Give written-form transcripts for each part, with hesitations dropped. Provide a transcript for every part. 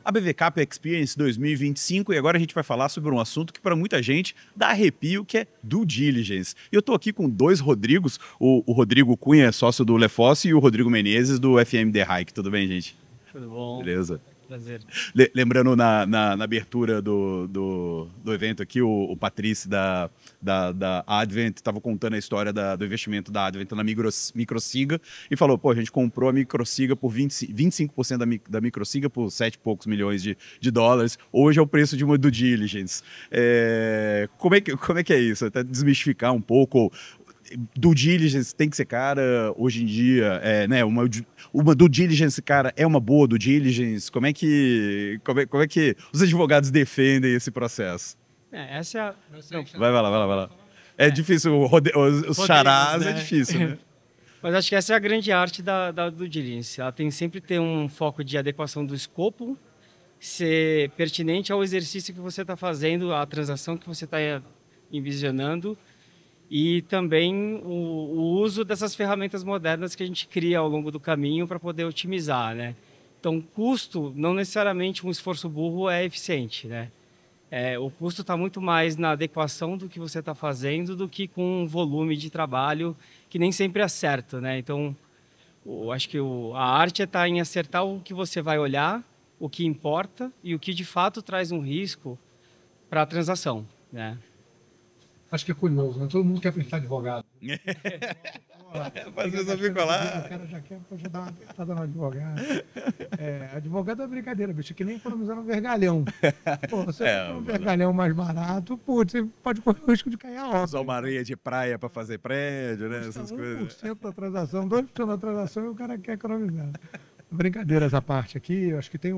a BVCap Experience 2025 e agora a gente vai falar sobre um assunto que para muita gente dá arrepio, que é due diligence. E eu estou aqui com dois Rodrigos, o Rodrigo Cunha, sócio do Lefosse, e o Rodrigo Menezes, do FMD Hike. Tudo bem, gente? Tudo bom. Beleza. Prazer. Lembrando na abertura do evento aqui, o Patrício da Advent estava contando a história do investimento da Advent na Microsiga e falou, pô, a gente comprou a Microsiga por 25% da Microsiga por 7 e poucos milhões de dólares. Hoje é o preço de uma due diligence. Como é que é isso? Até desmistificar um pouco. Due diligence tem que ser cara hoje em dia, né? Uma due diligence, cara, é uma boa due diligence? Como é que os advogados defendem esse processo? Essa é a... Vai lá. É difícil, os charás, né? É difícil, né? Mas acho que essa é a grande arte da due diligence. Ela tem sempre ter um foco de adequação do escopo, ser pertinente ao exercício que você está fazendo, à transação que você está envisionando, e também o uso dessas ferramentas modernas que a gente cria ao longo do caminho para poder otimizar, né? Então, custo, não necessariamente um esforço burro é eficiente, né? O custo está muito mais na adequação do que você está fazendo do que com um volume de trabalho que nem sempre é certo, né? Então, acho que a arte está em acertar o que você vai olhar, o que importa e o que de fato traz um risco para a transação, né? Acho que é curioso, né? Todo mundo quer pintar advogado. Mas eu fico lá. O cara já quer, já dar uma pintada no advogado. Advogado é brincadeira, bicho, é que nem economizar no vergalhão. Pô, você um vergalhão mais barato, pô, você pode correr o risco de cair a obra. Usar uma areia de praia para fazer prédio, né? Essas coisas. 1% da transação, 2% da transação e o cara quer economizar. Brincadeira essa parte aqui, eu acho que tem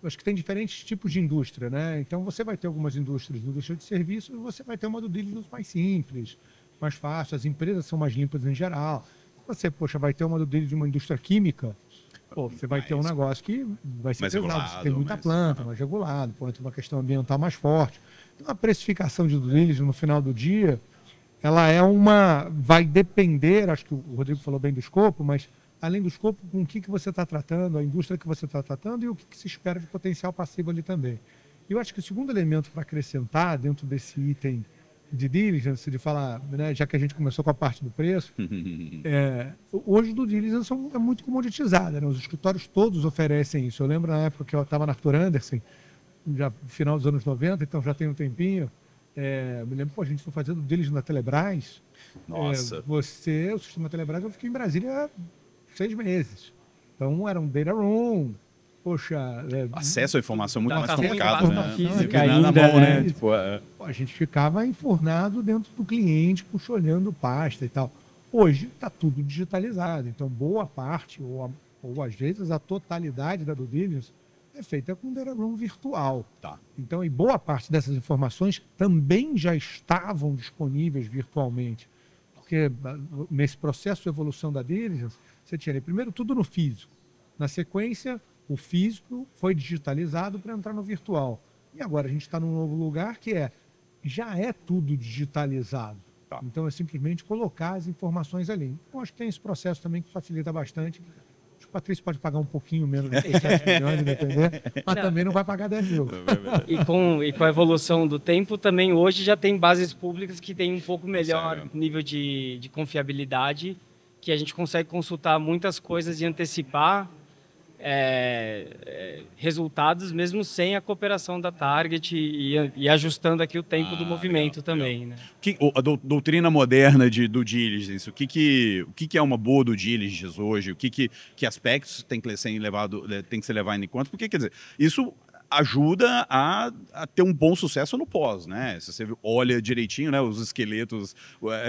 acho que tem diferentes tipos de indústria, né? Então você vai ter algumas indústrias de serviços, você vai ter uma due diligence mais simples, mais fácil, as empresas são mais limpas em geral. Você, vai ter uma due diligence de uma indústria química, você vai ter um negócio que vai ser pesado, você tem muita planta, mais regulado, pode ter uma questão ambiental mais forte. Então a precificação de due diligence no final do dia, ela vai depender, acho que o Rodrigo falou bem do escopo, mas além do escopo, com o que você está tratando, a indústria que você está tratando e o que se espera de potencial passivo ali também. Eu acho que o segundo elemento para acrescentar dentro desse item de diligence, de falar, né, já que a gente começou com a parte do preço, hoje o diligence é muito comoditizada, né? Os escritórios todos oferecem isso. Eu lembro na época que eu estava na Arthur Andersen, já no final dos anos 90, então já tem um tempinho, me lembro, a gente foi fazendo diligence na Telebrás. Nossa. O sistema Telebrás, eu fiquei em Brasília 6 meses. Então, era um data room. Acesso à informação muito mais complicado, né? Física ainda, na mão, né? A gente ficava enfornado dentro do cliente, olhando pasta e tal. Hoje, está tudo digitalizado. Então, boa parte, ou às vezes a totalidade da due diligence é feita com data room virtual. Tá. Então, e boa parte dessas informações também já estavam disponíveis virtualmente. Porque nesse processo de evolução da diligence, você tinha ali, primeiro tudo no físico. Na sequência, o físico foi digitalizado para entrar no virtual. E agora a gente está num novo lugar que já é tudo digitalizado. Tá. Então é simplesmente colocar as informações ali. Então acho que tem esse processo também que facilita bastante. O Patrício pode pagar um pouquinho menos de 7 milhões, depender, mas também não vai pagar 10 mil. E com a evolução do tempo, também hoje já tem bases públicas que têm um pouco melhor nível de confiabilidade, que a gente consegue consultar muitas coisas e antecipar resultados mesmo sem a cooperação da Target e ajustando aqui o tempo do movimento também, né? A doutrina moderna de due diligence, o que é uma boa due diligence hoje? Que aspectos tem que ser levado em conta? Porque, quer dizer, isso ajuda a ter um bom sucesso no pós, né? Se você olha direitinho, né, os esqueletos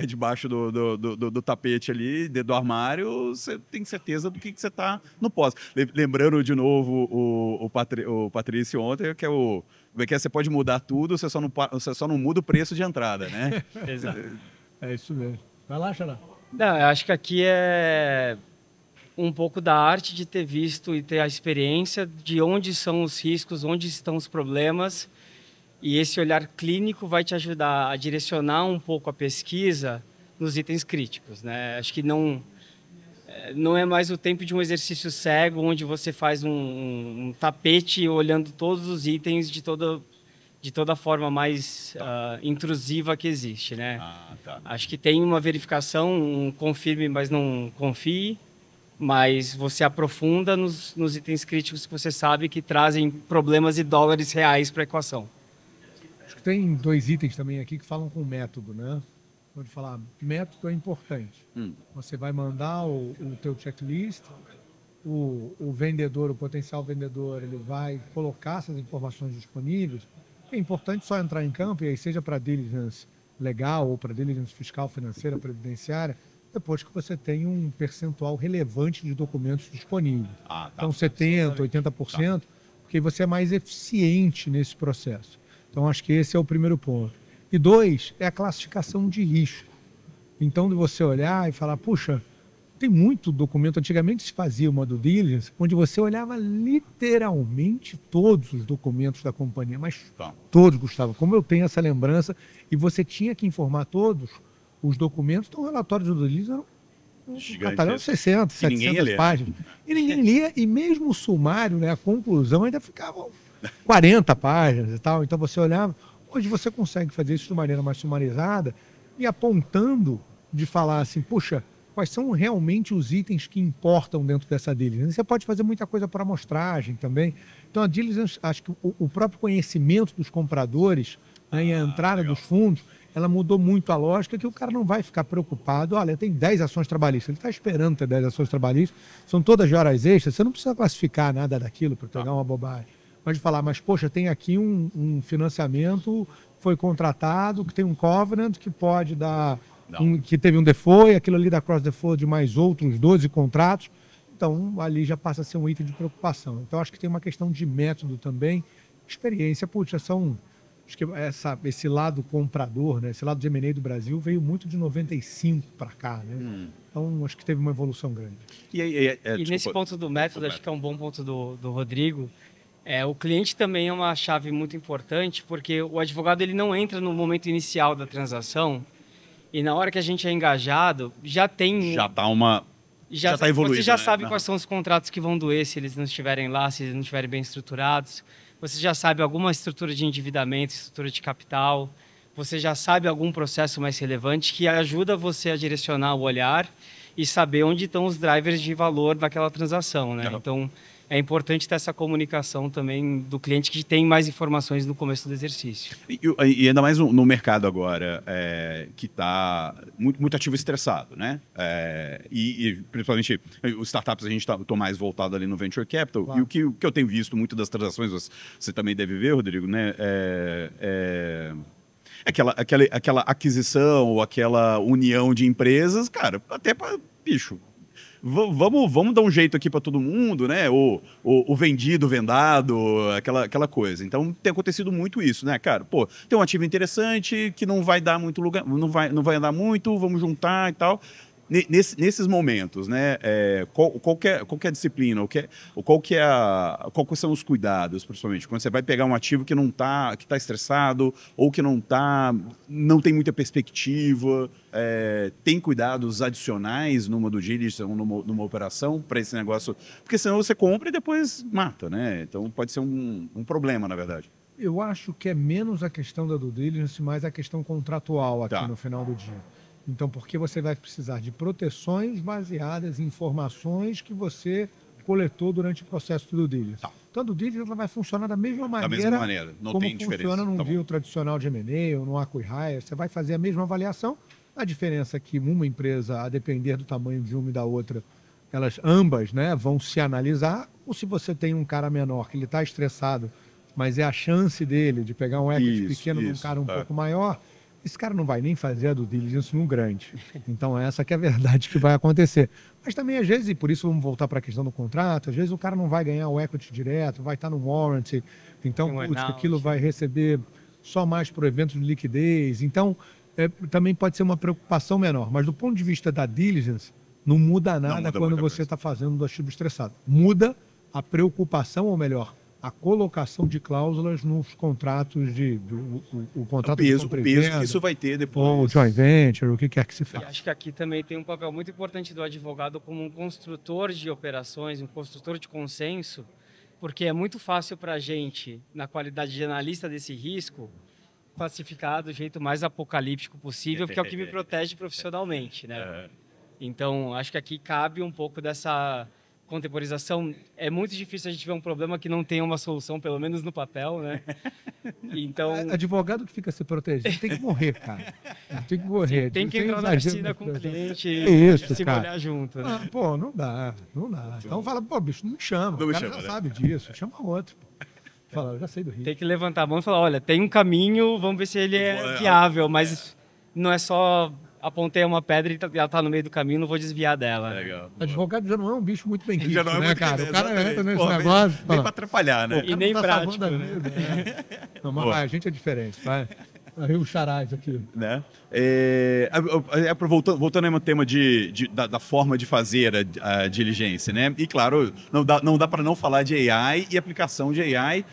debaixo do tapete ali, do armário, você tem certeza do que você está no pós. Lembrando de novo o Patrício ontem, que você pode mudar tudo, você só não muda o preço de entrada, né? Exato. É isso mesmo. Vai lá, Xará. Não, eu acho que aqui é um pouco da arte de ter visto e ter a experiência de onde são os riscos, onde estão os problemas, e esse olhar clínico vai te ajudar a direcionar um pouco a pesquisa nos itens críticos, né? Acho que não é mais o tempo de um exercício cego, onde você faz um tapete olhando todos os itens de toda forma mais intrusiva que existe, né? Tá. Acho que tem uma verificação, um confirme, mas não confie, mas você aprofunda nos itens críticos que você sabe que trazem problemas e dólares reais para a equação. Acho que tem 2 itens também aqui que falam com método, né? Pode falar, método é importante. Você vai mandar o teu checklist, o vendedor, o potencial vendedor, ele vai colocar essas informações disponíveis. É importante só entrar em campo, e aí seja para diligence legal ou para diligence fiscal, financeira, previdenciária, depois que você tem um percentual relevante de documentos disponíveis. Tá. Então 70%, 80%, porque você é mais eficiente nesse processo. Então acho que esse é o primeiro ponto. E 2, é a classificação de risco. Então, de você olhar e falar, puxa, tem muito documento. Antigamente se fazia uma due diligence, onde você olhava literalmente todos os documentos da companhia, mas todos, Gustavo, como eu tenho essa lembrança, e você tinha que informar todos os documentos, então o relatório de due diligence era um catálogo de 60, 700 páginas. E ninguém lia, e mesmo o sumário, né, a conclusão, ainda ficava 40 páginas e tal. Então você olhava... Hoje você consegue fazer isso de maneira mais sumarizada e apontando de falar assim, puxa, quais são realmente os itens que importam dentro dessa diligence. Você pode fazer muita coisa por amostragem também. Então a diligence, acho que o próprio conhecimento dos compradores, né, e a entrada dos fundos, ela mudou muito a lógica, que o cara não vai ficar preocupado, olha, tem 10 ações trabalhistas, ele está esperando ter 10 ações trabalhistas, são todas de horas extras, você não precisa classificar nada daquilo para pegar uma bobagem. Mas de falar, mas poxa, tem aqui um financiamento, foi contratado, que tem um covenant, que pode dar, que teve um default, e aquilo ali dá cross default de mais outros 12 contratos. Então, ali já passa a ser um item de preocupação. Então, acho que tem uma questão de método também, experiência. Puxa, acho que esse lado comprador, né, esse lado de M&A do Brasil veio muito de 95 para cá, né? Então, acho que teve uma evolução grande. E nesse ponto do método, acho que é um bom ponto do Rodrigo. O cliente também é uma chave muito importante, porque o advogado ele não entra no momento inicial da transação e na hora que a gente é engajado, já tem... Já está evoluído. Você já sabe quais são os contratos que vão doer se eles não estiverem lá, se eles não estiverem bem estruturados. Você já sabe alguma estrutura de endividamento, estrutura de capital. Você já sabe algum processo mais relevante que ajuda você a direcionar o olhar e saber onde estão os drivers de valor daquela transação, né? Então... é importante ter essa comunicação também do cliente que tem mais informações no começo do exercício. E ainda mais no mercado agora, que está muito ativo e estressado, né? E principalmente os startups, a gente estou mais voltado ali no Venture Capital. Claro. E o que eu tenho visto muito das transações, você também deve ver, Rodrigo, né? Aquela aquisição ou aquela união de empresas, cara, até para bicho. Vamos dar um jeito aqui para todo mundo, né? O vendido, vendado, aquela coisa. Então tem acontecido muito isso, né, cara? Pô, tem um ativo interessante que não vai dar muito lugar, não vai andar muito, vamos juntar e tal. Nesses momentos, né? Qual que é a disciplina? Quais são os cuidados, principalmente? Quando você vai pegar um ativo que está estressado ou que não tem muita perspectiva, tem cuidados adicionais numa due diligence ou numa operação para esse negócio? Porque senão você compra e depois mata, né? Então pode ser um problema, na verdade. Eu acho que é menos a questão da due diligence, mais a questão contratual aqui no final do dia. Então, porque você vai precisar de proteções baseadas em informações que você coletou durante o processo do due diligence. Então, a due diligence ela vai funcionar da mesma maneira, não como tem diferença. Funciona num deal tradicional de M&A ou no acqui-hire. Você vai fazer a mesma avaliação. A diferença é que uma empresa, a depender do tamanho de uma e da outra, elas ambas, né, vão se analisar. Ou se você tem um cara menor que ele está estressado, mas é a chance dele de pegar um equity pequeno num cara um pouco maior, esse cara não vai nem fazer a due diligence no grande. Então, essa que é a verdade que vai acontecer. Mas também, às vezes, e por isso vamos voltar para a questão do contrato, às vezes o cara não vai ganhar o equity direto, vai estar no warranty, então, aquilo vai receber só mais para o evento de liquidez. Então, também pode ser uma preocupação menor. Mas do ponto de vista da diligence, não muda nada quando você está fazendo do ativo estressado. Muda a preocupação, ou melhor, a colocação de cláusulas nos contratos o contrato de O compra e peso que venda, isso vai ter depois. ou joint venture, o que quer que se E faça. acho que aqui também tem um papel muito importante do advogado como um construtor de operações, um construtor de consenso, porque é muito fácil para a gente, na qualidade de analista desse risco, classificar do jeito mais apocalíptico possível, porque é o que me protege profissionalmente, né? Então, acho que aqui cabe um pouco dessa contemporização. É muito difícil a gente ver um problema que não tenha uma solução, pelo menos no papel, né? Então, Advogado que fica se protegendo tem que morrer, cara. Tem que morrer. tem que Sem entrar na exagero. piscina com o cliente Isso, e se cara. molhar junto, né? Ah, pô, não dá. Então fala, pô, bicho, não me chama. Não O me cara chama, já né? sabe disso. Chama outro. Pô. Fala, eu já sei do risco. Tem que levantar a mão e falar, olha, tem um caminho, vamos ver se ele é viável, mas não é só apontei uma pedra e ela tá no meio do caminho, não vou desviar dela. Legal. Advogado já não é um bicho muito bem quisto, Já não é né, muito cara? bem, O cara exatamente. entra nesse Pô, negócio vem fala, pra atrapalhar, né? pô, o cara E nem não tá salvando prático, a né? vida, né? Não, mas vai, a gente é diferente, vai. Aí o Charaz aqui. Né? Voltando ao tema da forma de fazer a diligência, né? E claro, não dá para não falar de AI e aplicação de AI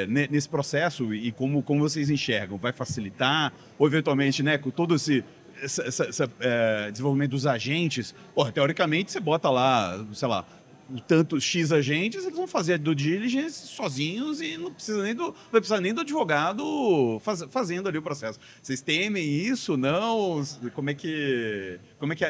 nesse processo e como vocês enxergam. Vai facilitar ou eventualmente, né, com todo esse desenvolvimento dos agentes, porra, teoricamente você bota lá, sei lá, tantos X agentes, eles vão fazer a due diligence sozinhos e não precisa nem do advogado fazendo ali o processo. Vocês temem isso? Não? Como é que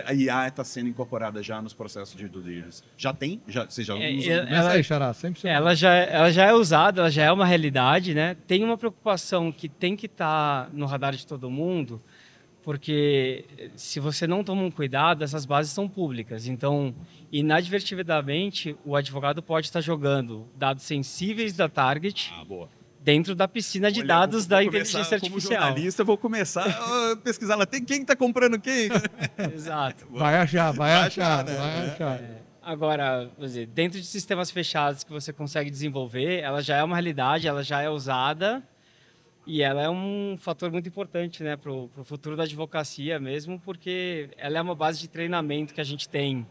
a IA está sendo incorporada já nos processos de due diligence? Já tem? Vocês já usam? Começa aí, Xará, sempre você. Ela já é usada, ela já é uma realidade, né? Tem uma preocupação que tem que estar no radar de todo mundo, porque se você não toma um cuidado, essas bases são públicas. Então, inadvertidamente, o advogado pode estar jogando dados sensíveis da target Boa. dentro da piscina de Olha, dados da vou começar, inteligência como artificial. jornalista, eu vou começar a pesquisar lá. Quem está comprando quem? Exato. Vai achar. Agora, quer dizer, dentro de sistemas fechados que você consegue desenvolver, ela já é uma realidade, ela já é usada e ela é um fator muito importante, né, para o futuro da advocacia mesmo, porque ela é uma base de treinamento que a gente tem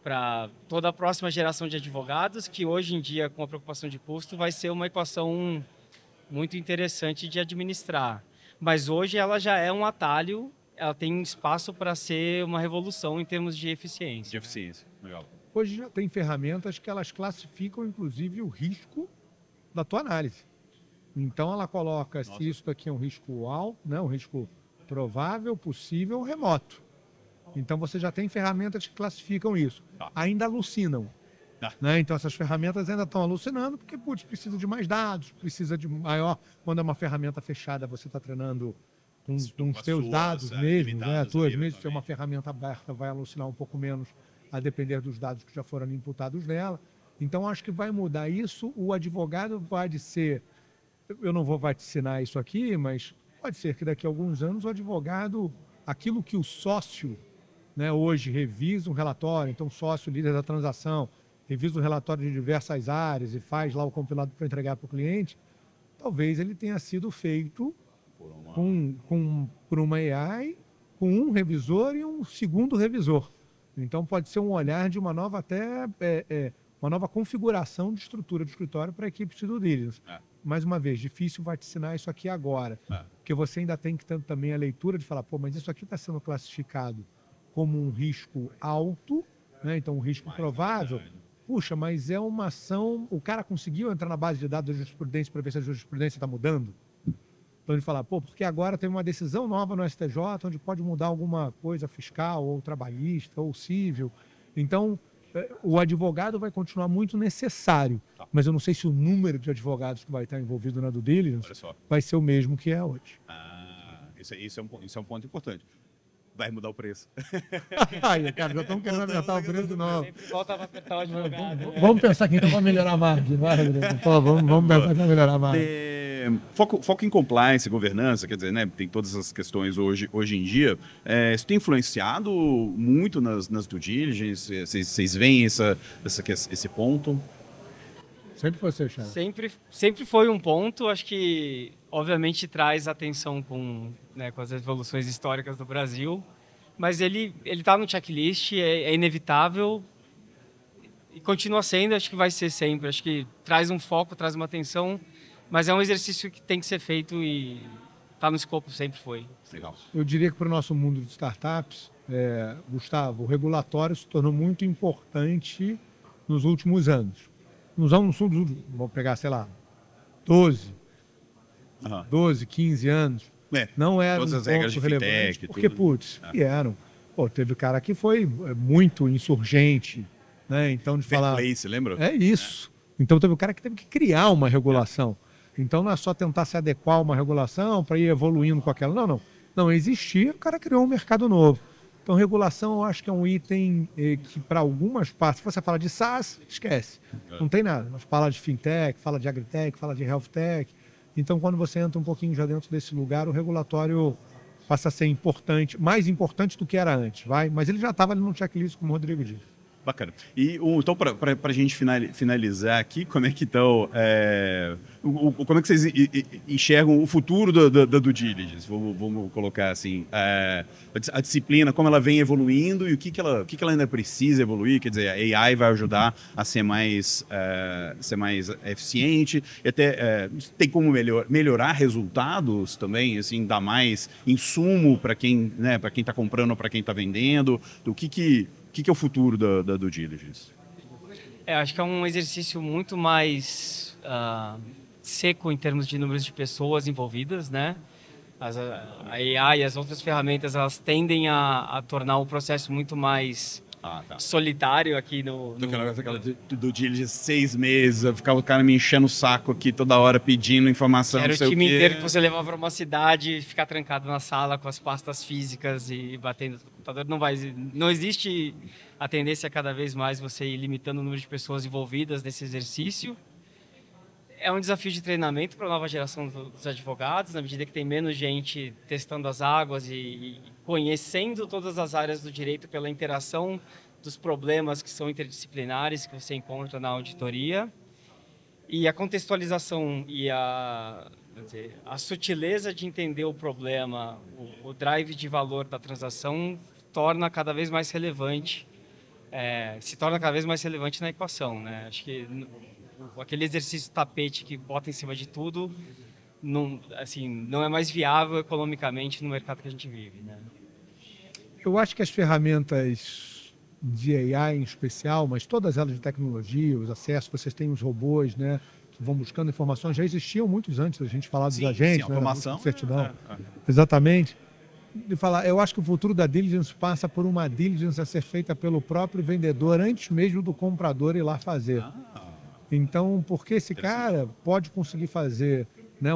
para toda a próxima geração de advogados, que hoje em dia, com a preocupação de custo, vai ser uma equação muito interessante de administrar. Mas hoje ela já é um atalho, ela tem espaço para ser uma revolução em termos de eficiência. De eficiência. Legal. Hoje já tem ferramentas que elas classificam, inclusive, o risco da tua análise. Então, ela coloca se isso daqui é um risco alto, né, um risco provável, possível, remoto. Então, você já tem ferramentas que classificam isso. Ainda alucinam. Né? Então, essas ferramentas ainda estão alucinando porque, precisa de mais dados, precisa de maior... Quando é uma ferramenta fechada, você está treinando com os seus dados mesmo, né? As tuas mesmo. Se é uma ferramenta aberta, vai alucinar um pouco menos, a depender dos dados que já foram imputados nela. Então, acho que vai mudar isso. O advogado pode ser... Eu não vou vaticinar isso aqui, mas pode ser que daqui a alguns anos o advogado, aquilo que o sócio, né, hoje revisa um relatório, então o sócio, líder da transação, revisa o relatório de diversas áreas e faz lá o compilado para entregar para o cliente, talvez ele tenha sido feito por uma AI, com um revisor e um segundo revisor. Então pode ser um olhar de uma nova uma nova configuração de estrutura de escritório para a equipe de due diligence. Mais uma vez, difícil vaticinar isso aqui agora, porque você ainda tem que ter também a leitura de falar, pô, mas isso aqui está sendo classificado como um risco alto, né? Então um risco provável. Puxa, mas é uma ação, o cara conseguiu entrar na base de dados da jurisprudência para ver se a jurisprudência está mudando? Então ele fala, pô, porque agora tem uma decisão nova no STJ onde pode mudar alguma coisa fiscal ou trabalhista ou civil. Então, o advogado vai continuar muito necessário, mas eu não sei se o número de advogados que vai estar envolvido na due diligence vai ser o mesmo que é hoje. Isso é um ponto importante. Vai mudar o preço. Aí, cara, já estão querendo aumentar o preço, não. Sempre volta para apertar o advogado. Vamos pensar aqui então para melhorar a margem. Vamos pensar para melhorar a margem. Foco em compliance e governança, quer dizer, né, tem todas essas questões hoje em dia. Isso tem influenciado muito nas due diligence? Vocês veem esse ponto? Sempre foi seu, Charles. Sempre foi um ponto, acho que obviamente traz atenção com as evoluções históricas do Brasil, mas ele está no checklist, é inevitável. E continua sendo, acho que vai ser sempre. Acho que traz um foco, traz uma atenção, mas é um exercício que tem que ser feito e está no escopo, sempre foi. Legal. Eu diria que para o nosso mundo de startups, Gustavo, o regulatório se tornou muito importante nos últimos anos. Vamos pegar, sei lá, 12, 15 anos. Não era todas um as regras de ponto relevante, fintech, porque, vieram. Pô, teve cara que foi muito insurgente, né? Então, de falar... Fairplay, você lembra? É isso. Então, teve o cara que teve que criar uma regulação. Então, não é só tentar se adequar a uma regulação para ir evoluindo com aquela. Não. Não existia, o cara criou um mercado novo. Então, regulação eu acho que é um item que, para algumas partes, se você fala de SaaS, esquece. Não tem nada. Mas fala de fintech, fala de agritech, fala de healthtech. Então, quando você entra um pouquinho já dentro desse lugar, o regulatório passa a ser importante, mais importante do que era antes, vai? Mas ele já estava ali no checklist, como o Rodrigo disse. Bacana. E então, para a gente finalizar aqui, como é que estão... como é que vocês enxergam o futuro da due diligence? Vamos colocar assim, a disciplina, como ela vem evoluindo e o que ela ainda precisa evoluir. Quer dizer, a AI vai ajudar a ser mais eficiente e até tem como melhorar resultados também, assim, dar mais insumo para quem está comprando ou para quem está vendendo. O que é o futuro da due diligence? Acho que é um exercício muito mais seco em termos de números de pessoas envolvidas, né? A AI e as outras ferramentas, elas tendem a tornar o processo muito mais solitário aqui no... Aquela due diligence 6 meses, eu ficava o cara me enchendo o saco aqui toda hora pedindo informação. Era o time inteiro que você levava para uma cidade, ficar trancado na sala com as pastas físicas e batendo no computador. Não existe a tendência cada vez mais você ir limitando o número de pessoas envolvidas nesse exercício. É um desafio de treinamento para a nova geração dos advogados, na medida que tem menos gente testando as águas e conhecendo todas as áreas do direito pela interação dos problemas que são interdisciplinares que você encontra na auditoria. E a contextualização e a sutileza de entender o problema, o drive de valor da transação torna cada vez mais relevante, se torna cada vez mais relevante na equação, né? Acho que aquele exercício tapete que bota em cima de tudo não é mais viável economicamente no mercado que a gente vive, né? Eu acho que as ferramentas de AI em especial, mas todas elas de tecnologia, os acessos, vocês têm os robôs, né, que vão buscando informações, já existiam muitos antes da gente falar dos agentes, a automação, certidão. Exatamente. De falar, eu acho que o futuro da diligence passa por uma diligence a ser feita pelo próprio vendedor antes mesmo do comprador ir lá fazer. Então, porque esse cara pode conseguir fazer, né,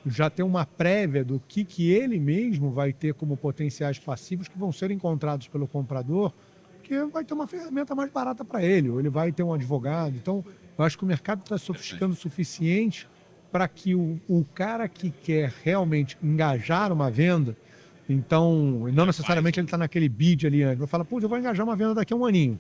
já ter uma prévia do que ele mesmo vai ter como potenciais passivos que vão ser encontrados pelo comprador, que vai ter uma ferramenta mais barata para ele, ou ele vai ter um advogado. Então, eu acho que o mercado está sofisticando o suficiente para que o cara que quer realmente engajar uma venda, então, não necessariamente ele está naquele bid ali antes, vai falar, eu vou engajar uma venda daqui a um aninho.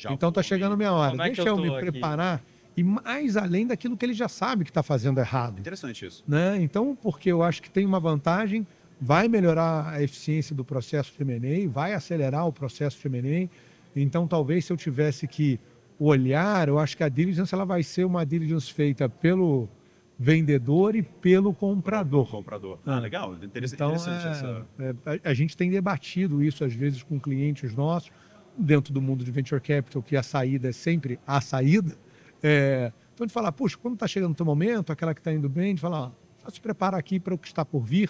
Então está chegando a minha hora. Deixa eu me preparar. E mais além daquilo que ele já sabe que está fazendo errado. Interessante isso. Né? Então, porque eu acho que tem uma vantagem, vai melhorar a eficiência do processo de M&A, vai acelerar o processo de M&A. Então, talvez se eu tivesse que olhar, eu acho que a diligence ela vai ser uma diligence feita pelo vendedor e pelo comprador. Legal. Interessante então, essa... a gente tem debatido isso às vezes com clientes nossos, dentro do mundo de Venture Capital, que a saída é sempre a saída. Então, de falar, puxa, quando está chegando o teu momento, aquela que está indo bem, de falar, só se prepara aqui para o que está por vir.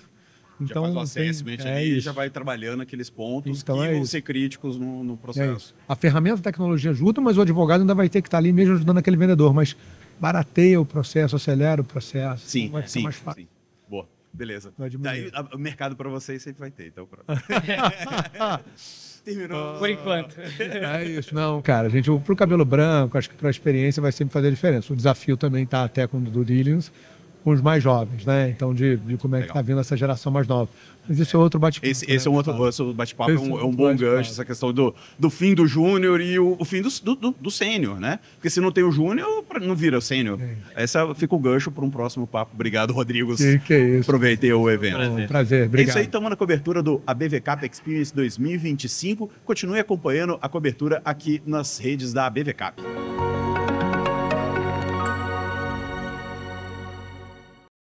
Então, já faz o assessment ali e já vai trabalhando aqueles pontos que vão ser críticos no processo. A ferramenta da tecnologia ajuda, mas o advogado ainda vai ter que estar ali mesmo ajudando aquele vendedor, mas barateia o processo, acelera o processo. Sim, vai ser mais fácil. Sim. Boa, beleza. Daí o mercado para vocês sempre vai ter, então pronto. Terminou. Por enquanto. É isso, não, cara. Pro cabelo branco, acho que para a experiência vai sempre fazer diferença. O desafio também está até com o due diligence, com os mais jovens, né? Então, de como é que Legal. está vindo essa geração mais nova. Mas isso é outro bate-papo. Esse é um outro bate-papo, é Esse é um outro bom bate-papo. gancho, essa questão do fim do júnior e o fim do sênior, né? Porque se não tem o júnior, não vira sênior. Essa fica o gancho para um próximo papo. Obrigado, Rodrigo. Que é isso. Aproveitei o evento. Prazer, É obrigado. isso aí, estamos na cobertura do ABV Cap Experience 2025. Continue acompanhando a cobertura aqui nas redes da ABV Cap.